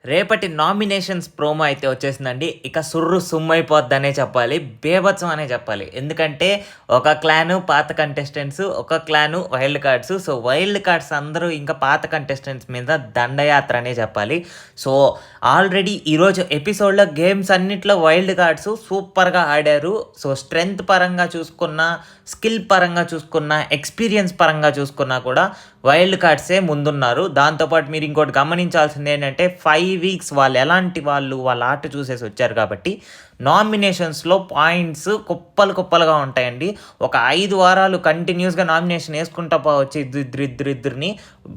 రేపటి nominations promo అయితే వచ్చేసిందండి. ఇక సుర్రు సుమ్మయిపోద్దనే చెప్పాలి. బీభత్సం అనే చెప్పాలి. ఎందుకంటే ఒక క్లాను పాత కంటెస్టెంట్స్, ఒక clan wild cards. So, wild cards అందరూ ఇంకా పాత కంటెస్టెంట్స్ మీద దండయాత్ర అనే చెప్పాలి. సో, ఆల్రెడీ ఈరోజు ఎపిసోడ్‌లో గేమ్స్ అన్నిట్లో వైల్డ్ కార్డ్స్ సూపర్‌గా ఆడారు. సో, స్ట్రెంత్ పరంగా చూసుకున్నా, స్కిల్ పరంగా చూసుకున్నా, ఎక్స్‌పీరియన్స్ పరంగా చూసుకున్నా కూడా వైల్డ్ కార్డ్సే ముందున్నారు. దాంతోపాటు మీరు ఇంకోటి గమనించాల్సింది ఏంటంటే 5 వీక్స్ వాళ్ళు ఎలాంటి వాళ్ళు వాళ్ళ ఆట చూసేసి వచ్చారు కాబట్టి నామినేషన్స్‌లో పాయింట్స్ కుప్పలు కుప్పలుగా ఉంటాయండి. ఒక 5 వారాలు కంటిన్యూస్‌గా నామినేషన్ ఏసుకుంటా పోవచ్చు ఇద్దరిని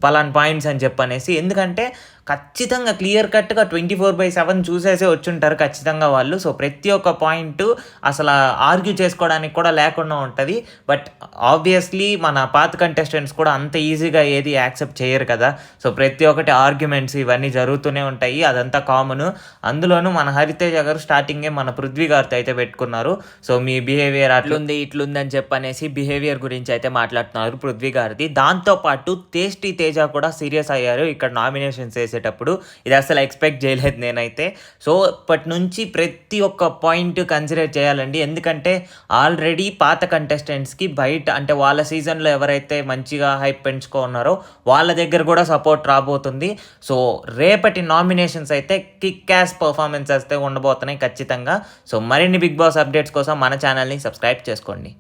పలానా పాయింట్స్ అని చెప్పనేసి. ఎందుకంటే ఖచ్చితంగా క్లియర్ కట్‌గా 24/7 చూసేసే వచ్చుంటారు ఖచ్చితంగా వాళ్ళు. సో, ప్రతి ఒక్క పాయింటు అసల ఆర్గ్యూ చేసుకోవడానికి కూడా లేకుండా ఉంటది. బట్ ఆబ్వియస్‌లీ మన పాత కంటెస్టెంట్స్ కూడా అంత ఈజీగా ఏది యాక్సెప్ట్ చేయరు కదా! సో, ప్రతి ఒక్కటి ఆర్గ్యుమెంట్స్ ఇవన్నీ జరుగుతూనే ఉంటాయి. అదంతా కామను. అందులోనూ మన హరితేజ గారు స్టార్టింగే మన పృథ్వీ గారితో అయితే పెట్టుకున్నారు. సో, మీ బిహేవియర్ అట్లుంది, ఇట్లుంది అని చెప్పనేసి బిహేవియర్ గురించి అయితే మాట్లాడుతున్నారు పృథ్వీ గారిది. దాంతో పాటు టేస్టీ తేజ కూడా సీరియస్ అయ్యారు ఇక్కడ నామినేషన్స్ ఏసేటప్పుడు. ఇది అసలు ఎక్స్‌పెక్ట్ చేయలేదు నేనైతే. సో, ఇప్పటి నుంచి ప్రతి ఒక్క పాయింట్ కన్సిడర్ చేయాలండి. ఎందుకంటే ఆల్రెడీ పాత కంటెస్టెంట్స్‌కి బయట అంటే వాళ్ళ సీజన్‌లో ఎవరైతే మంచిగా హైప్ పెంచుకున్నారో వాళ్ళ దగ్గర కూడా సపోర్ట్ రాబోతుంది. సో, రేపటి నామినేషన్స్ అయితే కిక్ యాస్ పర్ఫార్మెన్స్ అయితే ఉండబోతున్నాయి ఖచ్చితంగా. సో, మరిన్ని బిగ్ బాస్ అప్డేట్స్ కోసం మన ఛానల్‌ని సబ్స్క్రైబ్ చేసుకోండి.